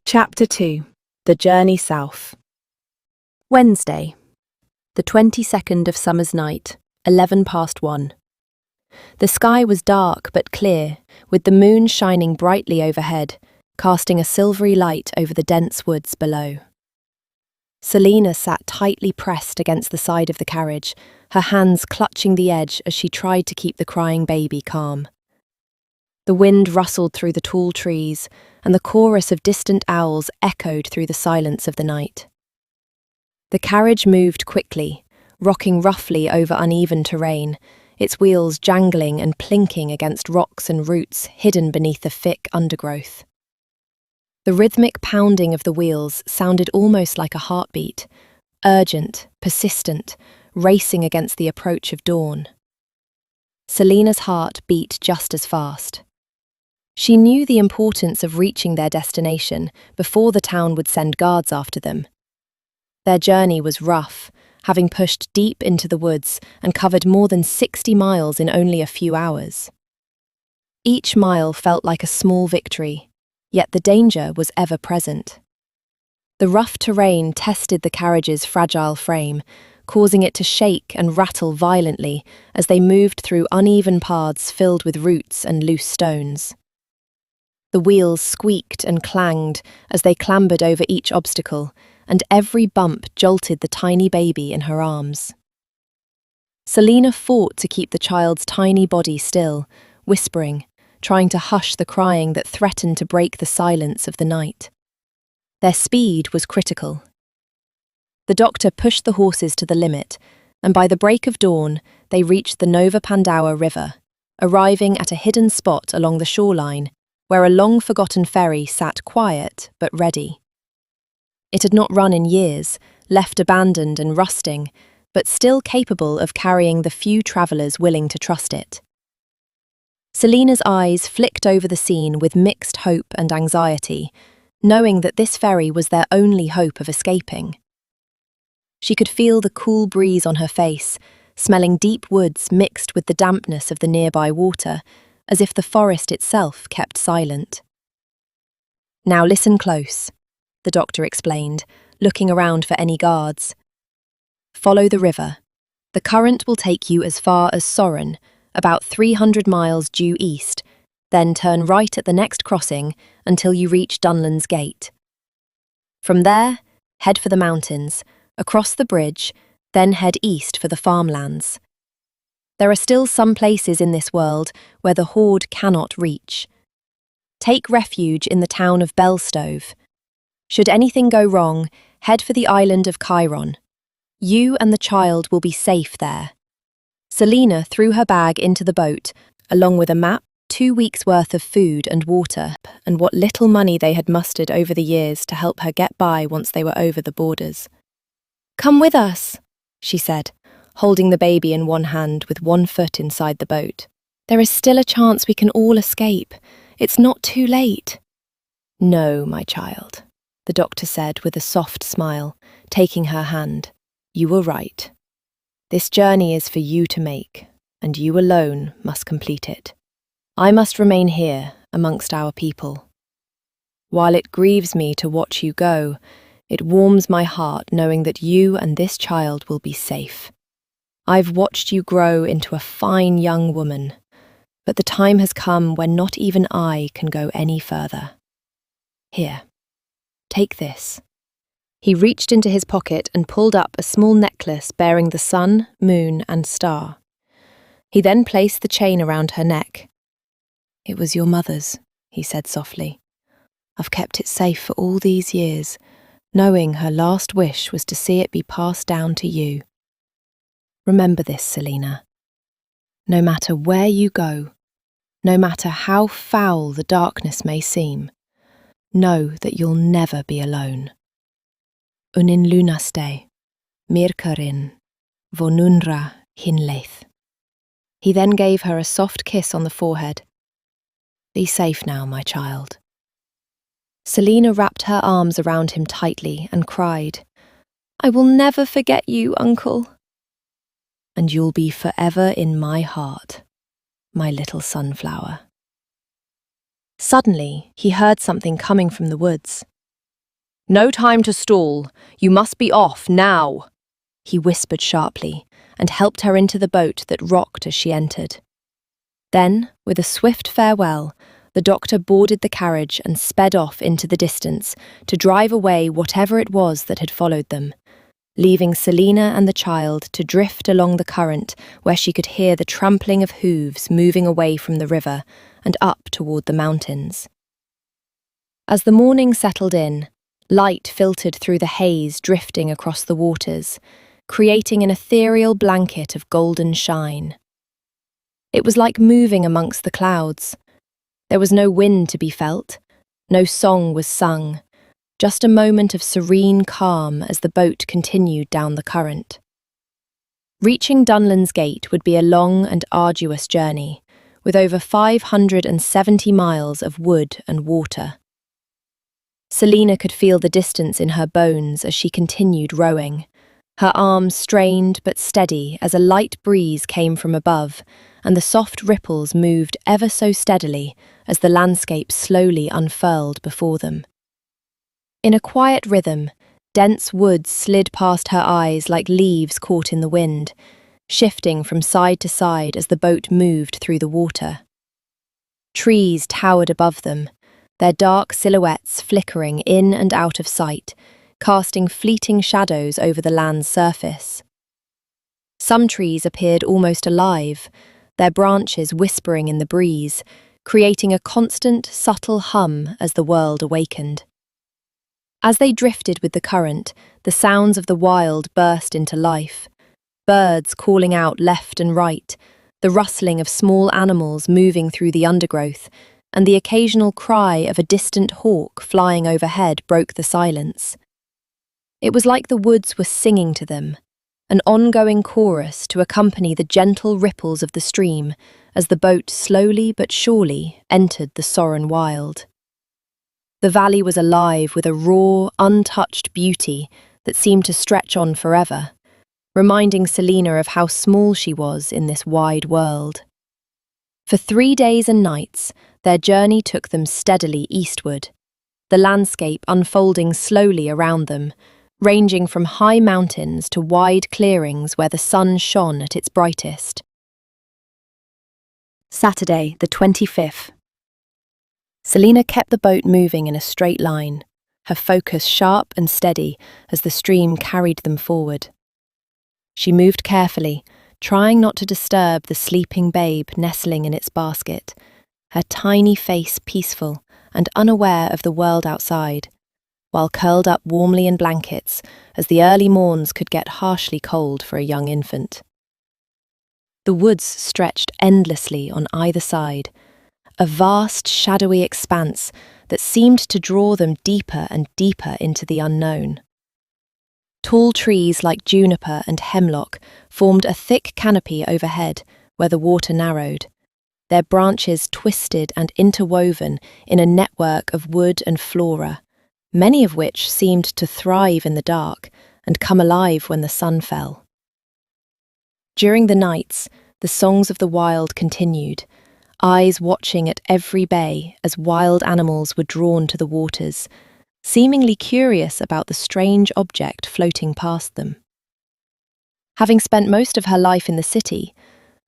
Chapter 2. The Journey South. Wednesday, the 22nd of summer's night, 11 past 1. The sky was dark but clear, with the moon shining brightly overhead, casting a silvery light over the dense woods below. Selina sat tightly pressed against the side of the carriage, her hands clutching the edge as she tried to keep the crying baby calm. The wind rustled through the tall trees, and the chorus of distant owls echoed through the silence of the night. The carriage moved quickly, rocking roughly over uneven terrain, its wheels jangling and plinking against rocks and roots hidden beneath the thick undergrowth. The rhythmic pounding of the wheels sounded almost like a heartbeat, urgent, persistent, racing against the approach of dawn. Selina's heart beat just as fast. She knew the importance of reaching their destination before the town would send guards after them. Their journey was rough, having pushed deep into the woods and covered more than 60 miles in only a few hours. Each mile felt like a small victory, yet the danger was ever present. The rough terrain tested the carriage's fragile frame, causing it to shake and rattle violently as they moved through uneven paths filled with roots and loose stones. The wheels squeaked and clanged as they clambered over each obstacle, and every bump jolted the tiny baby in her arms. Selina fought to keep the child's tiny body still, whispering, trying to hush the crying that threatened to break the silence of the night. Their speed was critical. The doctor pushed the horses to the limit, and by the break of dawn, they reached the Nova Pandawa River, arriving at a hidden spot along the shoreline where a long-forgotten ferry sat quiet but ready. It had not run in years, left abandoned and rusting, but still capable of carrying the few travellers willing to trust it. Selina's eyes flicked over the scene with mixed hope and anxiety, knowing that this ferry was their only hope of escaping. She could feel the cool breeze on her face, smelling deep woods mixed with the dampness of the nearby water, as if the forest itself kept silent. "Now listen close," the doctor explained, looking around for any guards. "Follow the river. The current will take you as far as Soren, about 300 miles due east, then turn right at the next crossing until you reach Dunland's Gate. From there, head for the mountains, across the bridge, then head east for the farmlands. There are still some places in this world where the Horde cannot reach. Take refuge in the town of Belstove. Should anything go wrong, head for the island of Chiron. You and the child will be safe there." Selina threw her bag into the boat, along with a map, 2 weeks' worth of food and water, and what little money they had mustered over the years to help her get by once they were over the borders. "Come with us," she said, holding the baby in one hand with one foot inside the boat. "There is still a chance we can all escape. It's not too late." "No, my child," the doctor said with a soft smile, taking her hand. "You were right. This journey is for you to make, and you alone must complete it. I must remain here amongst our people. While it grieves me to watch you go, it warms my heart knowing that you and this child will be safe. I've watched you grow into a fine young woman, but the time has come when not even I can go any further. Here, take this." He reached into his pocket and pulled up a small necklace bearing the sun, moon, and star. He then placed the chain around her neck. "It was your mother's," he said softly. "I've kept it safe for all these years, knowing her last wish was to see it be passed down to you. Remember this, Selina. No matter where you go, no matter how foul the darkness may seem, know that you'll never be alone. Unin lunaste, mirkarin, vonunra hinleith." He then gave her a soft kiss on the forehead. "Be safe now, my child." Selina wrapped her arms around him tightly and cried, "I will never forget you, Uncle." "And you'll be forever in my heart, my little sunflower." Suddenly, he heard something coming from the woods. No time to stall. You must be off now, he whispered sharply, and helped her into the boat that rocked as she entered. Then, with a swift farewell, the doctor boarded the carriage and sped off into the distance to drive away whatever it was that had followed them, leaving Selina and the child to drift along the current where she could hear the trampling of hooves moving away from the river and up toward the mountains. As the morning settled in, light filtered through the haze drifting across the waters, creating an ethereal blanket of golden shine. It was like moving amongst the clouds. There was no wind to be felt, no song was sung, just a moment of serene calm as the boat continued down the current. Reaching Dunlan's Gate would be a long and arduous journey, with over 570 miles of wood and water. Selina could feel the distance in her bones as she continued rowing, her arms strained but steady as a light breeze came from above, and the soft ripples moved ever so steadily as the landscape slowly unfurled before them. In a quiet rhythm, dense woods slid past her eyes like leaves caught in the wind, shifting from side to side as the boat moved through the water. Trees towered above them, their dark silhouettes flickering in and out of sight, casting fleeting shadows over the land's surface. Some trees appeared almost alive, their branches whispering in the breeze, creating a constant, subtle hum as the world awakened. As they drifted with the current, the sounds of the wild burst into life. Birds calling out left and right, the rustling of small animals moving through the undergrowth, and the occasional cry of a distant hawk flying overhead broke the silence. It was like the woods were singing to them, an ongoing chorus to accompany the gentle ripples of the stream as the boat slowly but surely entered the Soren Wild. The valley was alive with a raw, untouched beauty that seemed to stretch on forever, reminding Selina of how small she was in this wide world. For 3 days and nights, their journey took them steadily eastward, the landscape unfolding slowly around them, ranging from high mountains to wide clearings where the sun shone at its brightest. Saturday, the 25th. Selina kept the boat moving in a straight line, her focus sharp and steady as the stream carried them forward. She moved carefully, trying not to disturb the sleeping babe nestling in its basket, her tiny face peaceful and unaware of the world outside, while curled up warmly in blankets as the early morns could get harshly cold for a young infant. The woods stretched endlessly on either side, a vast shadowy expanse that seemed to draw them deeper and deeper into the unknown. Tall trees like juniper and hemlock formed a thick canopy overhead where the water narrowed, their branches twisted and interwoven in a network of wood and flora, many of which seemed to thrive in the dark and come alive when the sun fell. During the nights, the songs of the wild continued, eyes watching at every bay as wild animals were drawn to the waters, seemingly curious about the strange object floating past them. Having spent most of her life in the city,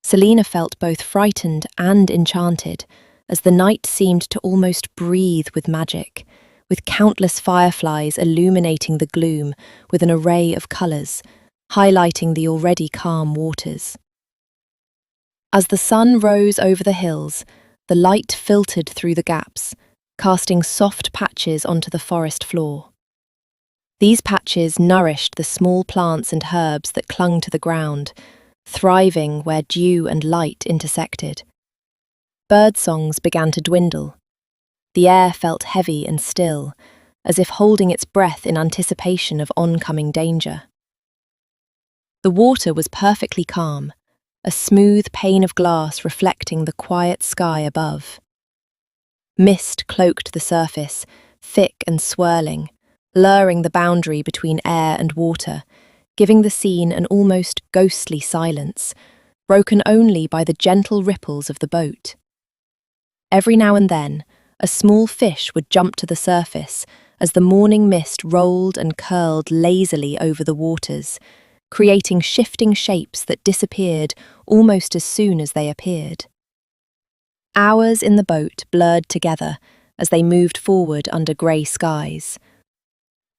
Selina felt both frightened and enchanted as the night seemed to almost breathe with magic, with countless fireflies illuminating the gloom with an array of colours, highlighting the already calm waters. As the sun rose over the hills, the light filtered through the gaps, casting soft patches onto the forest floor. These patches nourished the small plants and herbs that clung to the ground, thriving where dew and light intersected. Bird songs began to dwindle. The air felt heavy and still, as if holding its breath in anticipation of oncoming danger. The water was perfectly calm, a smooth pane of glass reflecting the quiet sky above. Mist cloaked the surface, thick and swirling, blurring the boundary between air and water, giving the scene an almost ghostly silence, broken only by the gentle ripples of the boat. Every now and then, a small fish would jump to the surface as the morning mist rolled and curled lazily over the waters, creating shifting shapes that disappeared almost as soon as they appeared. Hours in the boat blurred together as they moved forward under grey skies.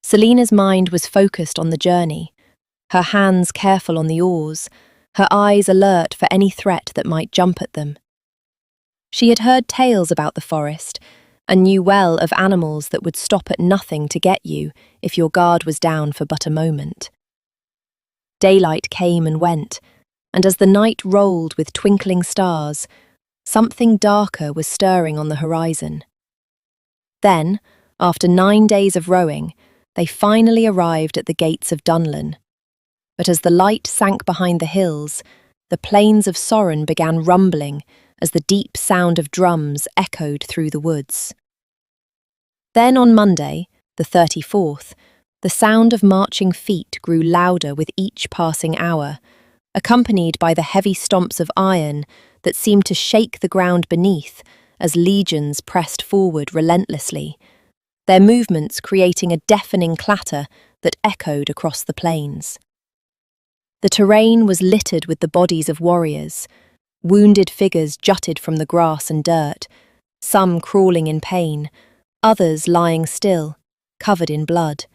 Selina's mind was focused on the journey, her hands careful on the oars, her eyes alert for any threat that might jump at them. She had heard tales about the forest and knew well of animals that would stop at nothing to get you if your guard was down for but a moment. Daylight came and went, and as the night rolled with twinkling stars, something darker was stirring on the horizon. Then, after 9 days of rowing, they finally arrived at the gates of Dunlin. But as the light sank behind the hills, the plains of Soren began rumbling as the deep sound of drums echoed through the woods. Then on Monday, the 34th, the sound of marching feet grew louder with each passing hour, accompanied by the heavy stomps of iron that seemed to shake the ground beneath as legions pressed forward relentlessly, their movements creating a deafening clatter that echoed across the plains. The terrain was littered with the bodies of warriors. Wounded figures jutted from the grass and dirt, some crawling in pain, others lying still, covered in blood.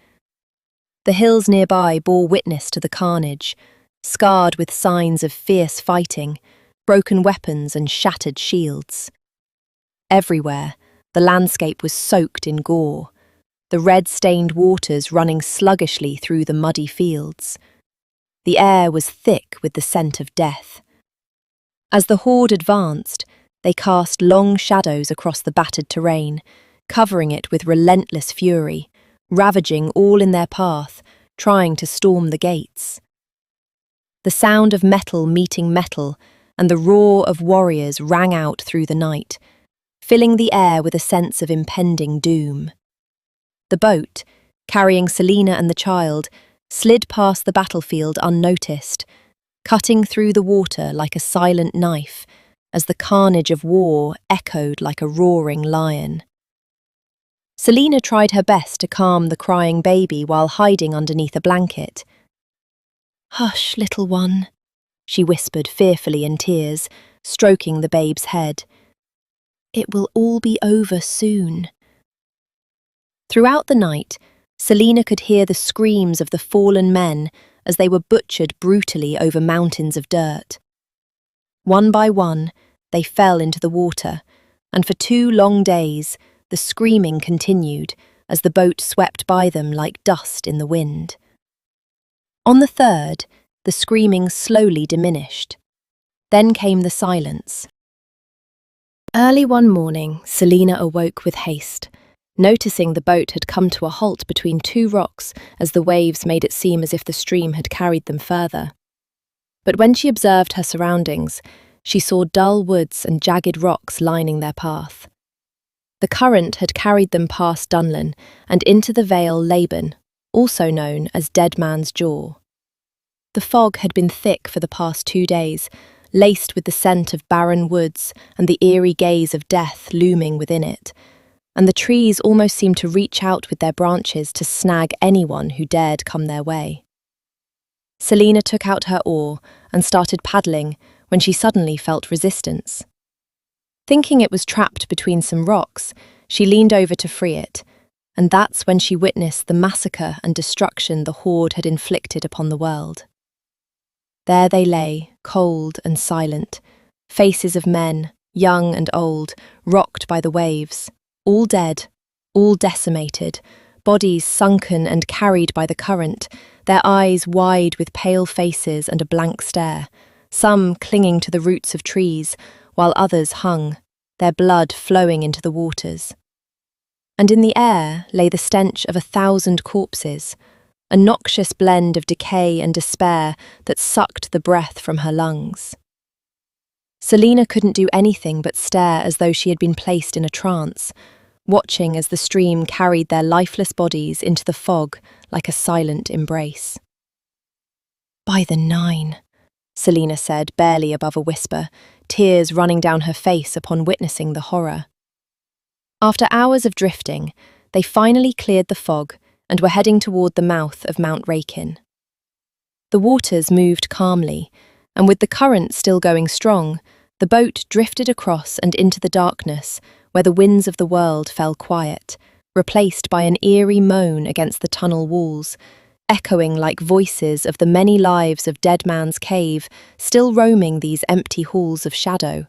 The hills nearby bore witness to the carnage, scarred with signs of fierce fighting, broken weapons and shattered shields. Everywhere, the landscape was soaked in gore, the red-stained waters running sluggishly through the muddy fields. The air was thick with the scent of death. As the horde advanced, they cast long shadows across the battered terrain, covering it with relentless fury, ravaging all in their path, trying to storm the gates. The sound of metal meeting metal and the roar of warriors rang out through the night, filling the air with a sense of impending doom. The boat, carrying Selina and the child, slid past the battlefield unnoticed, cutting through the water like a silent knife as the carnage of war echoed like a roaring lion. Selina tried her best to calm the crying baby while hiding underneath a blanket. "Hush, little one," she whispered fearfully in tears, stroking the babe's head. "It will all be over soon." Throughout the night, Selina could hear the screams of the fallen men as they were butchered brutally over mountains of dirt. One by one, they fell into the water, and for 2 long days, the screaming continued as the boat swept by them like dust in the wind. On the 3rd, the screaming slowly diminished. Then came the silence. Early one morning, Selina awoke with haste, noticing the boat had come to a halt between 2 rocks as the waves made it seem as if the stream had carried them further. But when she observed her surroundings, she saw dull woods and jagged rocks lining their path. The current had carried them past Dunlin and into the Vale Laban, also known as Dead Man's Jaw. The fog had been thick for the past 2 days, laced with the scent of barren woods and the eerie gaze of death looming within it, and the trees almost seemed to reach out with their branches to snag anyone who dared come their way. Selina took out her oar and started paddling when she suddenly felt resistance. Thinking it was trapped between some rocks, she leaned over to free it, and that's when she witnessed the massacre and destruction the horde had inflicted upon the world. There they lay, cold and silent, faces of men, young and old, rocked by the waves, all dead, all decimated, bodies sunken and carried by the current, their eyes wide with pale faces and a blank stare, some clinging to the roots of trees, while others hung, their blood flowing into the waters. And in the air lay the stench of 1,000 corpses, a noxious blend of decay and despair that sucked the breath from her lungs. Selina couldn't do anything but stare as though she had been placed in a trance, watching as the stream carried their lifeless bodies into the fog like a silent embrace. "By the 9," Selina said, barely above a whisper, tears running down her face upon witnessing the horror. After hours of drifting, they finally cleared the fog and were heading toward the mouth of Mount Rakin. The waters moved calmly, and with the current still going strong, the boat drifted across and into the darkness where the winds of the world fell quiet, replaced by an eerie moan against the tunnel walls, echoing like voices of the many lives of Dead Man's Cave still roaming these empty halls of shadow,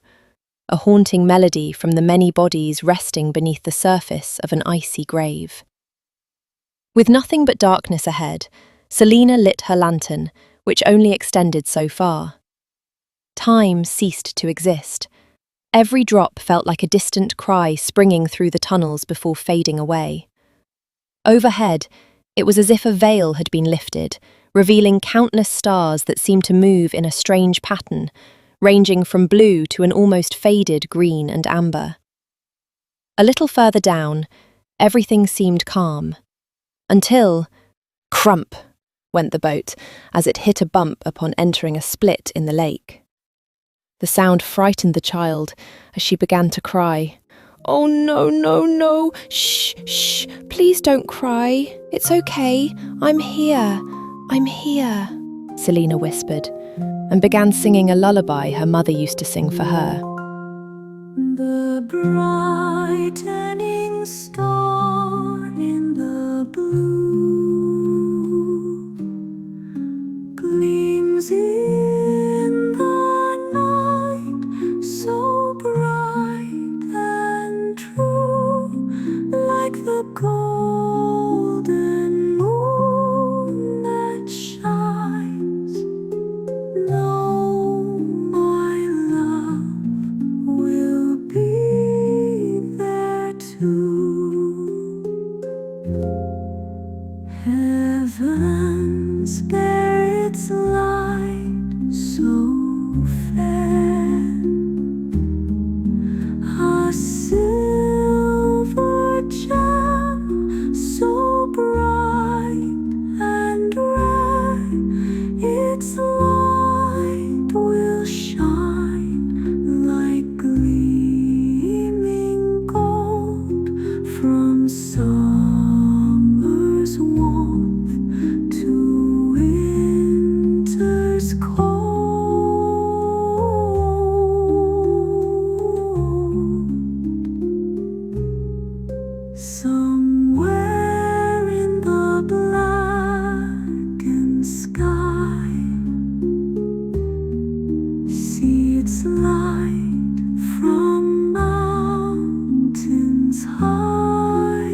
a haunting melody from the many bodies resting beneath the surface of an icy grave. With nothing but darkness ahead, Selina lit her lantern, which only extended so far. Time ceased to exist. Every drop felt like a distant cry springing through the tunnels before fading away. Overhead, it was as if a veil had been lifted, revealing countless stars that seemed to move in a strange pattern, ranging from blue to an almost faded green and amber. A little further down, everything seemed calm. Until, crump, went the boat as it hit a bump upon entering a split in the lake. The sound frightened the child as she began to cry. "Oh, no, no, no, shh, shh, please don't cry. It's okay, I'm here, Selina whispered, and began singing a lullaby her mother used to sing for her. The brightening star in the blue gleams in the night, so bright and true, like the golden moon that shines. No, my love will be there too. Heavens bear its light so fair, a silver gem so bright and rare. Its light will shine like gleaming gold from summer's warmth to winter's cold. Somewhere in the blackened sky, see its light from mountains high,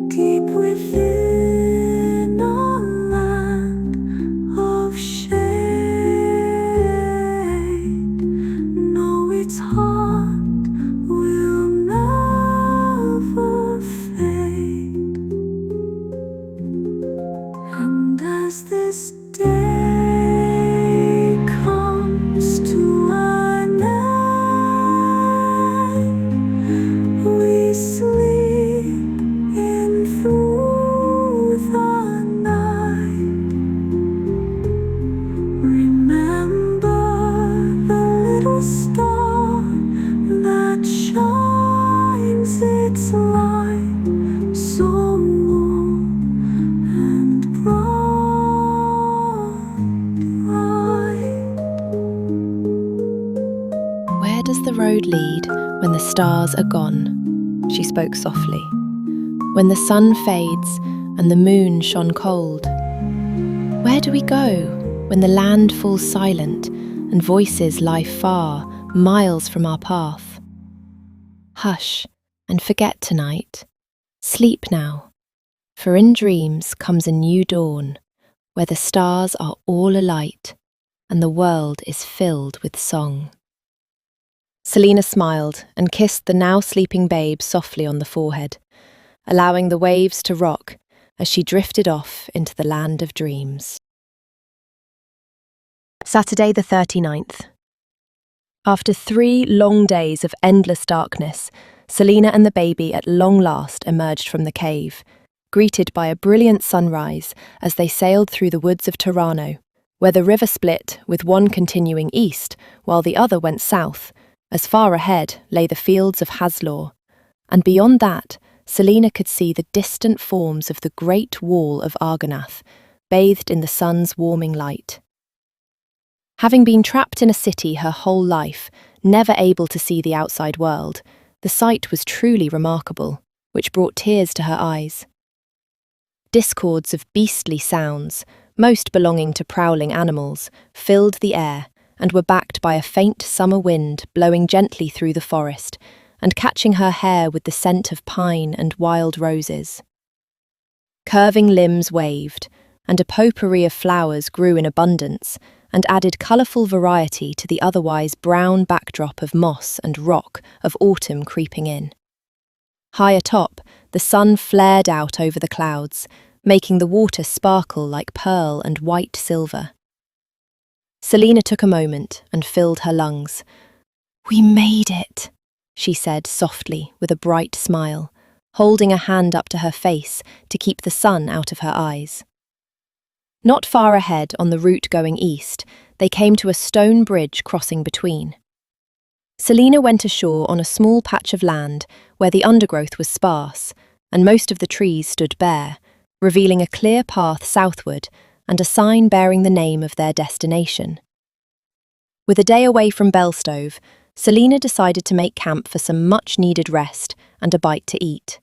deep within a land of shade. Know its heart will never fade. And as this day comes to an end, we sleep in through the night. Remember the little star that shines its light so warm and bright. Where does the road lead when the stars are gone? She spoke softly. When the sun fades and the moon shone cold. Where do we go when the land falls silent and voices lie far, miles from our path? Hush and forget tonight. Sleep now, for in dreams comes a new dawn, where the stars are all alight and the world is filled with song. Selina smiled and kissed the now sleeping babe softly on the forehead, allowing the waves to rock as she drifted off into the land of dreams. Saturday the 39th. After 3 long days of endless darkness, Selina and the baby at long last emerged from the cave, greeted by a brilliant sunrise as they sailed through the woods of Turano, where the river split with one continuing east while the other went south. As far ahead lay the fields of Haslaw, and beyond that, Selina could see the distant forms of the Great Wall of Argonath, bathed in the sun's warming light. Having been trapped in a city her whole life, never able to see the outside world, the sight was truly remarkable, which brought tears to her eyes. Discords of beastly sounds, most belonging to prowling animals, filled the air and were backed by a faint summer wind blowing gently through the forest and catching her hair with the scent of pine and wild roses. Curving limbs waved, and a potpourri of flowers grew in abundance and added colourful variety to the otherwise brown backdrop of moss and rock of autumn creeping in. High atop, the sun flared out over the clouds, making the water sparkle like pearl and white silver. Selina took a moment and filled her lungs. "We made it," she said softly with a bright smile, holding a hand up to her face to keep the sun out of her eyes. Not far ahead, on the route going east, they came to a stone bridge crossing between. Selina went ashore on a small patch of land where the undergrowth was sparse, and most of the trees stood bare, revealing a clear path southward and a sign bearing the name of their destination. With a day away from Belstove, Selina decided to make camp for some much-needed rest and a bite to eat.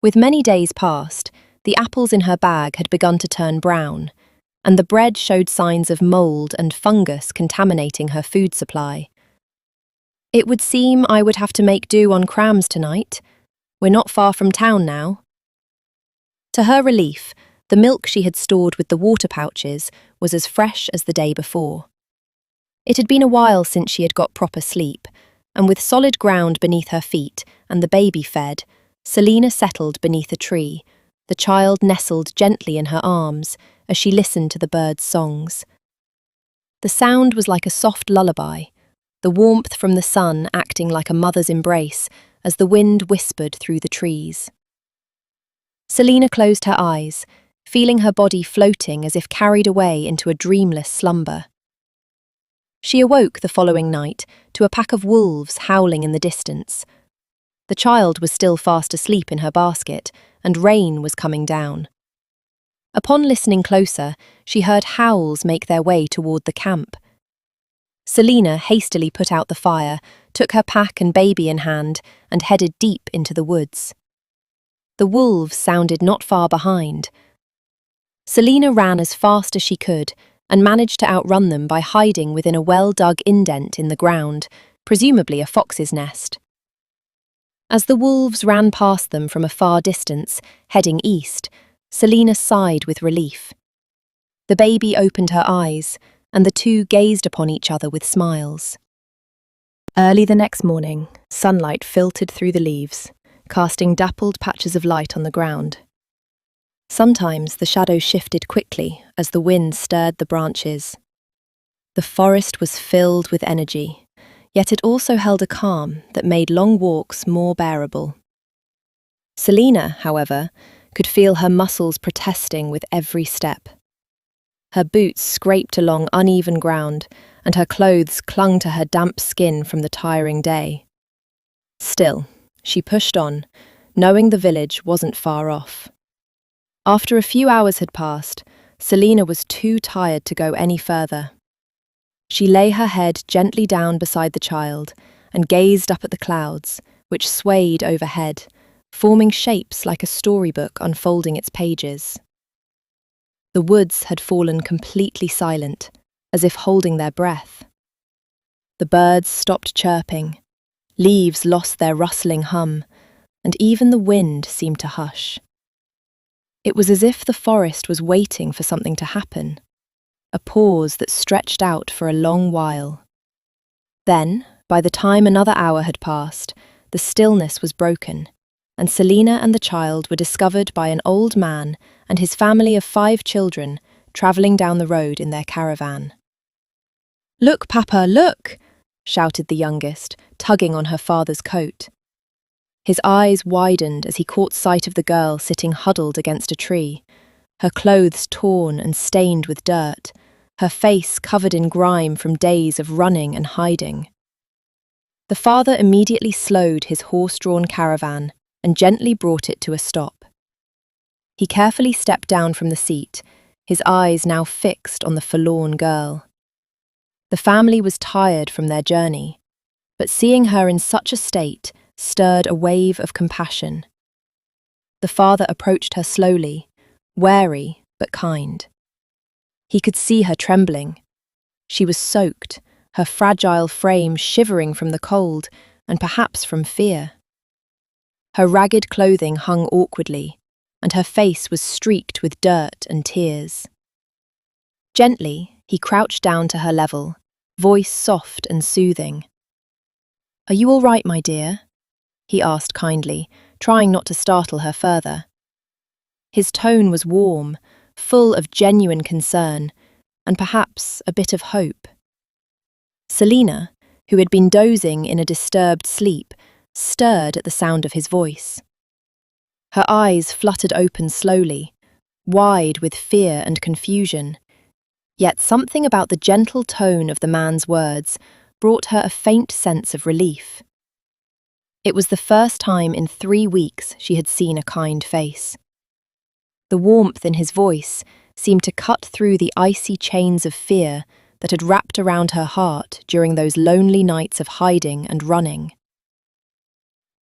With many days past, the apples in her bag had begun to turn brown, and the bread showed signs of mould and fungus contaminating her food supply. "It would seem I would have to make do on crams tonight. We're not far from town now." To her relief, the milk she had stored with the water pouches was as fresh as the day before. It had been a while since she had got proper sleep, and with solid ground beneath her feet and the baby fed, Selina settled beneath a tree, the child nestled gently in her arms as she listened to the birds' songs. The sound was like a soft lullaby, the warmth from the sun acting like a mother's embrace as the wind whispered through the trees. Selina closed her eyes, feeling her body floating as if carried away into a dreamless slumber. She awoke the following night to a pack of wolves howling in the distance. The child was still fast asleep in her basket, and rain was coming down. Upon listening closer, she heard howls make their way toward the camp. Selina hastily put out the fire, took her pack and baby in hand, and headed deep into the woods. The wolves sounded not far behind. Selina ran as fast as she could, and managed to outrun them by hiding within a well-dug indent in the ground, presumably a fox's nest. As the wolves ran past them from a far distance, heading east, Selina sighed with relief. The baby opened her eyes, and the two gazed upon each other with smiles. Early the next morning, sunlight filtered through the leaves, casting dappled patches of light on the ground. Sometimes the shadows shifted quickly as the wind stirred the branches. The forest was filled with energy, yet it also held a calm that made long walks more bearable. Selina, however, could feel her muscles protesting with every step. Her boots scraped along uneven ground, and her clothes clung to her damp skin from the tiring day. Still, she pushed on, knowing the village wasn't far off. After a few hours had passed, Selina was too tired to go any further. She lay her head gently down beside the child and gazed up at the clouds, which swayed overhead, forming shapes like a storybook unfolding its pages. The woods had fallen completely silent, as if holding their breath. The birds stopped chirping, leaves lost their rustling hum, and even the wind seemed to hush. It was as if the forest was waiting for something to happen, a pause that stretched out for a long while. Then, by the time another hour had passed, the stillness was broken, and Selina and the child were discovered by an old man and his family of 5 children travelling down the road in their caravan. "Look, Papa, look!" shouted the youngest, tugging on her father's coat. His eyes widened as he caught sight of the girl sitting huddled against a tree, her clothes torn and stained with dirt, her face covered in grime from days of running and hiding. The father immediately slowed his horse-drawn caravan and gently brought it to a stop. He carefully stepped down from the seat, his eyes now fixed on the forlorn girl. The family was tired from their journey, but seeing her in such a state stirred a wave of compassion. The father approached her slowly, wary but kind. He could see her trembling. She was soaked, her fragile frame shivering from the cold and perhaps from fear. Her ragged clothing hung awkwardly, and her face was streaked with dirt and tears. Gently, he crouched down to her level, voice soft and soothing. "Are you all right, my dear?" he asked kindly, trying not to startle her further. His tone was warm, full of genuine concern, and perhaps a bit of hope. Selina, who had been dozing in a disturbed sleep, stirred at the sound of his voice. Her eyes fluttered open slowly, wide with fear and confusion. Yet something about the gentle tone of the man's words brought her a faint sense of relief. It was the first time in 3 weeks she had seen a kind face. The warmth in his voice seemed to cut through the icy chains of fear that had wrapped around her heart during those lonely nights of hiding and running.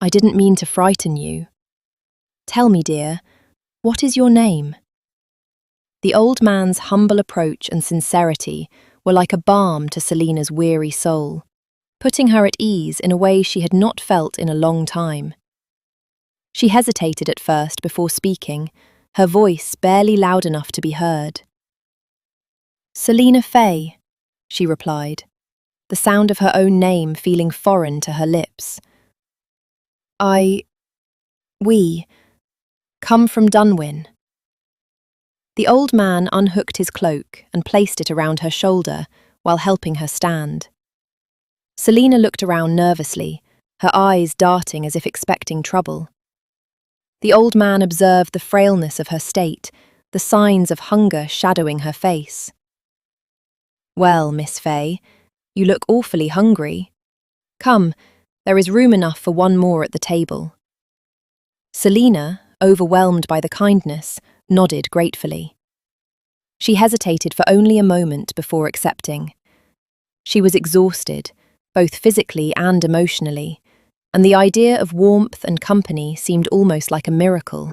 "I didn't mean to frighten you. Tell me, dear, what is your name?" The old man's humble approach and sincerity were like a balm to Selina's weary soul, putting her at ease in a way she had not felt in a long time. She hesitated at first before speaking, her voice barely loud enough to be heard. "Selina Fay," she replied, the sound of her own name feeling foreign to her lips. We come from Dunwyn." The old man unhooked his cloak and placed it around her shoulder while helping her stand. Selina looked around nervously, her eyes darting as if expecting trouble. The old man observed the frailness of her state, the signs of hunger shadowing her face. "Well, Miss Fay, you look awfully hungry. Come, there is room enough for one more at the table." Selina, overwhelmed by the kindness, nodded gratefully. She hesitated for only a moment before accepting. She was exhausted, both physically and emotionally, and the idea of warmth and company seemed almost like a miracle.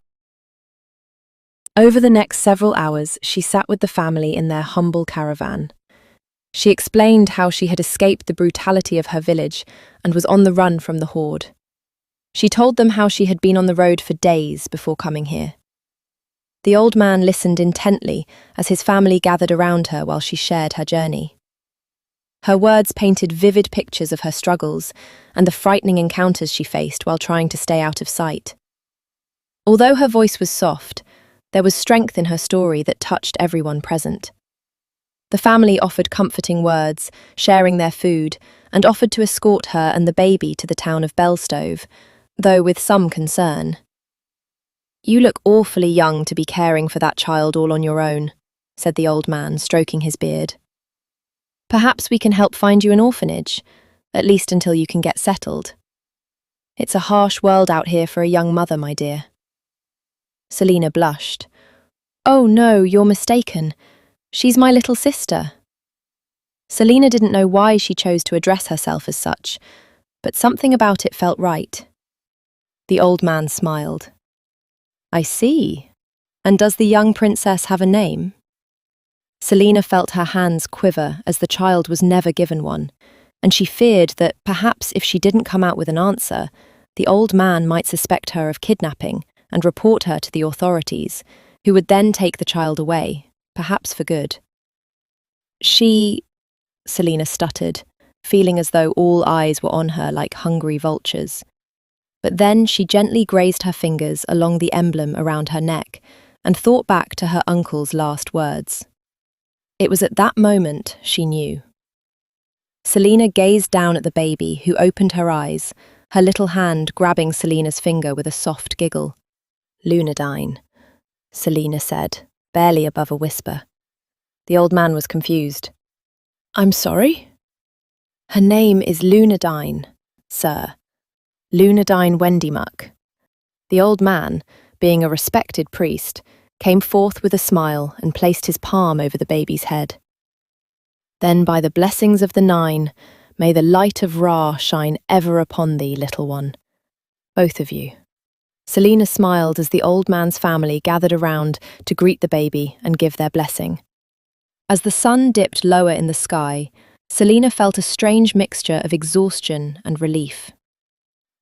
Over the next several hours, she sat with the family in their humble caravan. She explained how she had escaped the brutality of her village and was on the run from the horde. She told them how she had been on the road for days before coming here. The old man listened intently as his family gathered around her while she shared her journey. Her words painted vivid pictures of her struggles and the frightening encounters she faced while trying to stay out of sight. Although her voice was soft, there was strength in her story that touched everyone present. The family offered comforting words, sharing their food, and offered to escort her and the baby to the town of Belstove, though with some concern. "You look awfully young to be caring for that child all on your own," said the old man, stroking his beard. "Perhaps we can help find you an orphanage, at least until you can get settled. It's a harsh world out here for a young mother, my dear." Selina blushed. "Oh no, you're mistaken. She's my little sister." Selina didn't know why she chose to address herself as such, but something about it felt right. The old man smiled. "I see. And does the young princess have a name?" Selina felt her hands quiver as the child was never given one, and she feared that perhaps if she didn't come out with an answer, the old man might suspect her of kidnapping and report her to the authorities, who would then take the child away, perhaps for good. Selina stuttered, feeling as though all eyes were on her like hungry vultures. But then she gently grazed her fingers along the emblem around her neck and thought back to her uncle's last words. It was at that moment she knew. Selina gazed down at the baby, who opened her eyes, her little hand grabbing Selina's finger with a soft giggle. "Lunadine," Selina said, barely above a whisper. The old man was confused. "I'm sorry?" "Her name is Lunadine," Sir, Lunadine Wendymuck. The old man, being a respected priest, came forth with a smile and placed his palm over the baby's head. Then by the blessings of the nine, may the light of Ra shine ever upon thee, little one. Both of you. Selina smiled as the old man's family gathered around to greet the baby and give their blessing. As the sun dipped lower in the sky, Selina felt a strange mixture of exhaustion and relief.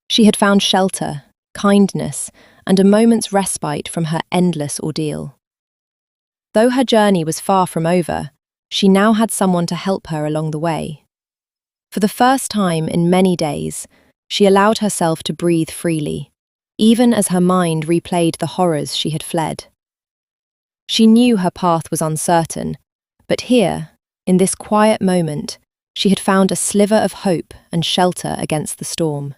She had found shelter, kindness, and a moment's respite from her endless ordeal. Though her journey was far from over, she now had someone to help her along the way. For the first time in many days, she allowed herself to breathe freely, even as her mind replayed the horrors she had fled. She knew her path was uncertain, but here, in this quiet moment, she had found a sliver of hope and shelter against the storm.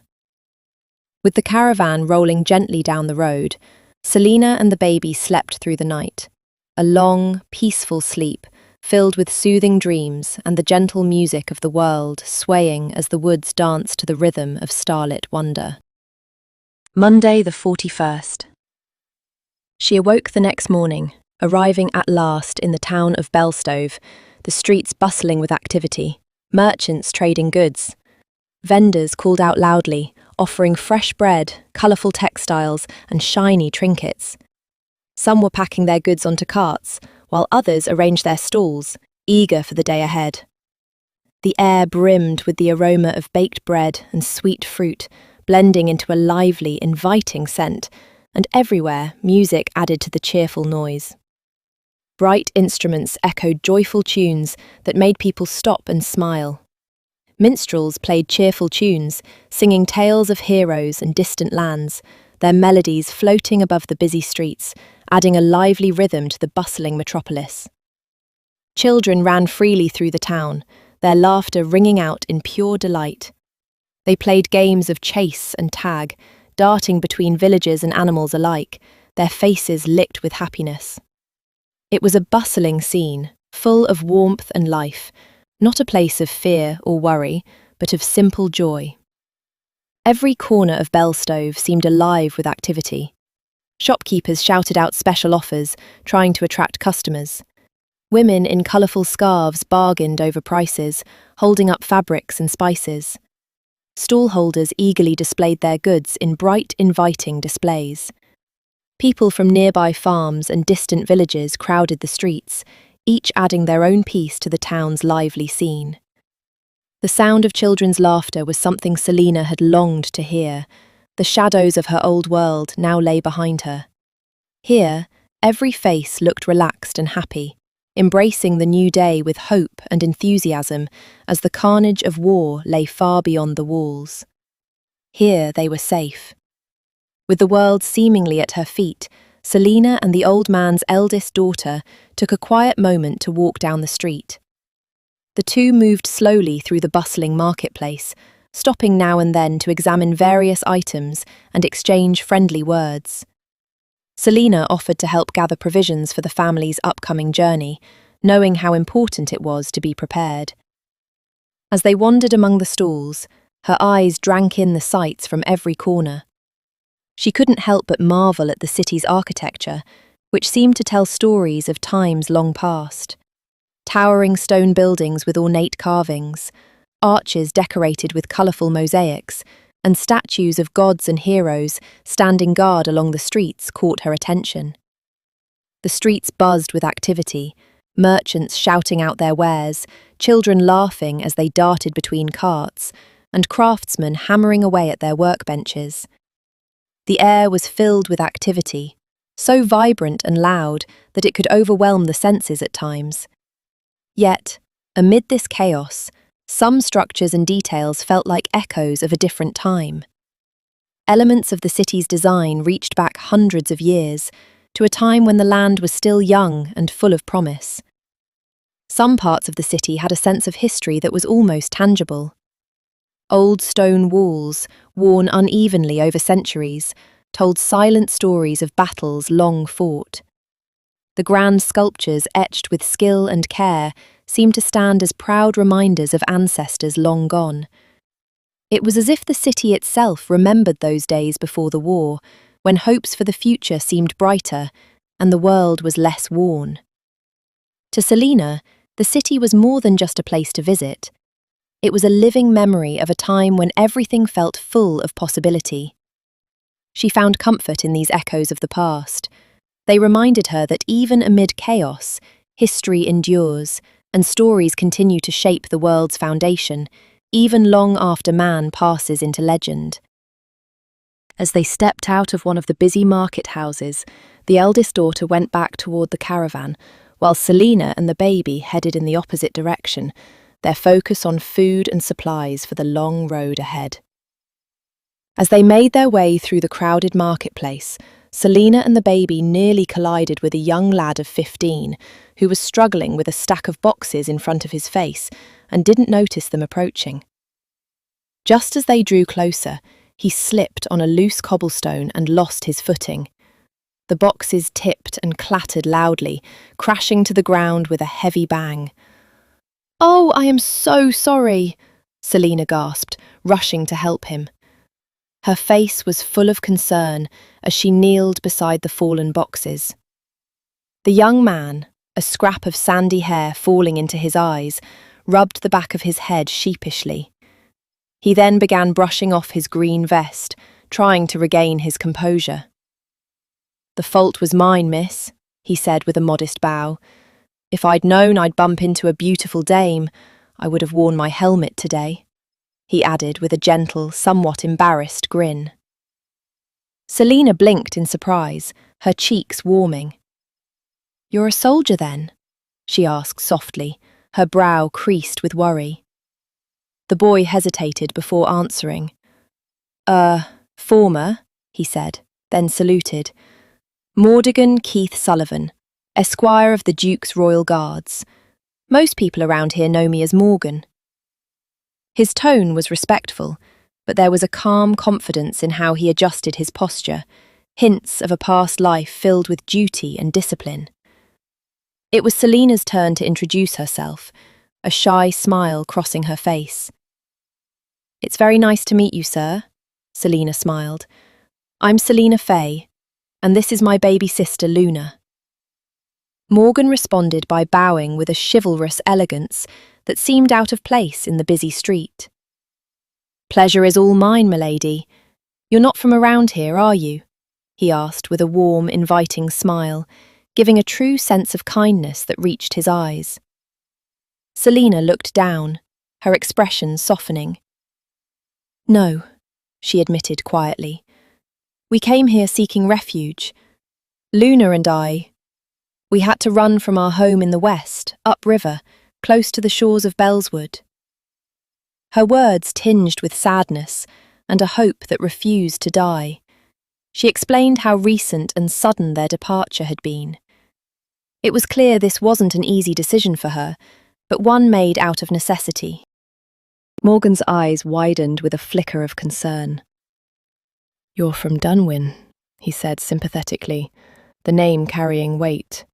With the caravan rolling gently down the road, Selina and the baby slept through the night, a long, peaceful sleep filled with soothing dreams and the gentle music of the world swaying as the woods danced to the rhythm of starlit wonder. Monday the 41st. She awoke the next morning, arriving at last in the town of Belstove, the streets bustling with activity, merchants trading goods. Vendors called out loudly, offering fresh bread, colourful textiles, and shiny trinkets. Some were packing their goods onto carts, while others arranged their stalls, eager for the day ahead. The air brimmed with the aroma of baked bread and sweet fruit, blending into a lively, inviting scent, and everywhere music added to the cheerful noise. Bright instruments echoed joyful tunes that made people stop and smile. Minstrels played cheerful tunes, singing tales of heroes and distant lands, their melodies floating above the busy streets, adding a lively rhythm to the bustling metropolis. Children ran freely through the town, their laughter ringing out in pure delight. They played games of chase and tag, darting between villagers and animals alike, their faces lit with happiness. It was a bustling scene, full of warmth and life, not a place of fear or worry, but of simple joy. Every corner of Belstove seemed alive with activity. Shopkeepers shouted out special offers, trying to attract customers. Women in colourful scarves bargained over prices, holding up fabrics and spices. Stallholders eagerly displayed their goods in bright, inviting displays. People from nearby farms and distant villages crowded the streets, each adding their own piece to the town's lively scene. The sound of children's laughter was something Selina had longed to hear. The shadows of her old world now lay behind her. Here, every face looked relaxed and happy, embracing the new day with hope and enthusiasm as the carnage of war lay far beyond the walls. Here they were safe. With the world seemingly at her feet, Selina and the old man's eldest daughter took a quiet moment to walk down the street. The two moved slowly through the bustling marketplace, stopping now and then to examine various items and exchange friendly words. Selina offered to help gather provisions for the family's upcoming journey, knowing how important it was to be prepared. As they wandered among the stalls, her eyes drank in the sights from every corner. She couldn't help but marvel at the city's architecture, which seemed to tell stories of times long past. Towering stone buildings with ornate carvings, arches decorated with colourful mosaics, and statues of gods and heroes standing guard along the streets caught her attention. The streets buzzed with activity, merchants shouting out their wares, children laughing as they darted between carts, and craftsmen hammering away at their workbenches. The air was filled with activity, so vibrant and loud that it could overwhelm the senses at times. Yet, amid this chaos, some structures and details felt like echoes of a different time. Elements of the city's design reached back hundreds of years, to a time when the land was still young and full of promise. Some parts of the city had a sense of history that was almost tangible. Old stone walls, worn unevenly over centuries, told silent stories of battles long fought. The grand sculptures etched with skill and care seemed to stand as proud reminders of ancestors long gone. It was as if the city itself remembered those days before the war, when hopes for the future seemed brighter and the world was less worn. To Selina, the city was more than just a place to visit. It was a living memory of a time when everything felt full of possibility. She found comfort in these echoes of the past. They reminded her that even amid chaos, history endures, and stories continue to shape the world's foundation, even long after man passes into legend. As they stepped out of one of the busy market houses, the eldest daughter went back toward the caravan, while Selina and the baby headed in the opposite direction, their focus on food and supplies for the long road ahead. As they made their way through the crowded marketplace, Selina and the baby nearly collided with a young lad of 15 who was struggling with a stack of boxes in front of his face and didn't notice them approaching. Just as they drew closer, he slipped on a loose cobblestone and lost his footing. The boxes tipped and clattered loudly, crashing to the ground with a heavy bang. "Oh, I am so sorry," Selina gasped, rushing to help him. Her face was full of concern as she kneeled beside the fallen boxes. The young man, a scrap of sandy hair falling into his eyes, rubbed the back of his head sheepishly. He then began brushing off his green vest, trying to regain his composure. "The fault was mine, miss," he said with a modest bow. "If I'd known I'd bump into a beautiful dame, I would have worn my helmet today," he added with a gentle, somewhat embarrassed grin. Selina blinked in surprise, her cheeks warming. "You're a soldier, then?" she asked softly, her brow creased with worry. The boy hesitated before answering. Former," he said, then saluted. "Mordigan Keith Sullivan, Esquire of the Duke's Royal Guards. Most people around here know me as Morgan." His tone was respectful, but there was a calm confidence in how he adjusted his posture, hints of a past life filled with duty and discipline. It was Selina's turn to introduce herself, a shy smile crossing her face. "It's very nice to meet you, sir," Selina smiled. "I'm Selina Fay, and this is my baby sister, Luna." Morgan responded by bowing with a chivalrous elegance that seemed out of place in the busy street. "Pleasure is all mine, milady. You're not from around here, are you?" he asked with a warm, inviting smile, giving a true sense of kindness that reached his eyes. Selina looked down, her expression softening. "No," she admitted quietly. "We came here seeking refuge. Luna and we had to run from our home in the west, upriver, close to the shores of Bellswood." Her words tinged with sadness and a hope that refused to die. She explained how recent and sudden their departure had been. It was clear this wasn't an easy decision for her, but one made out of necessity. Morgan's eyes widened with a flicker of concern. "You're from Dunwyn," he said sympathetically, the name carrying weight.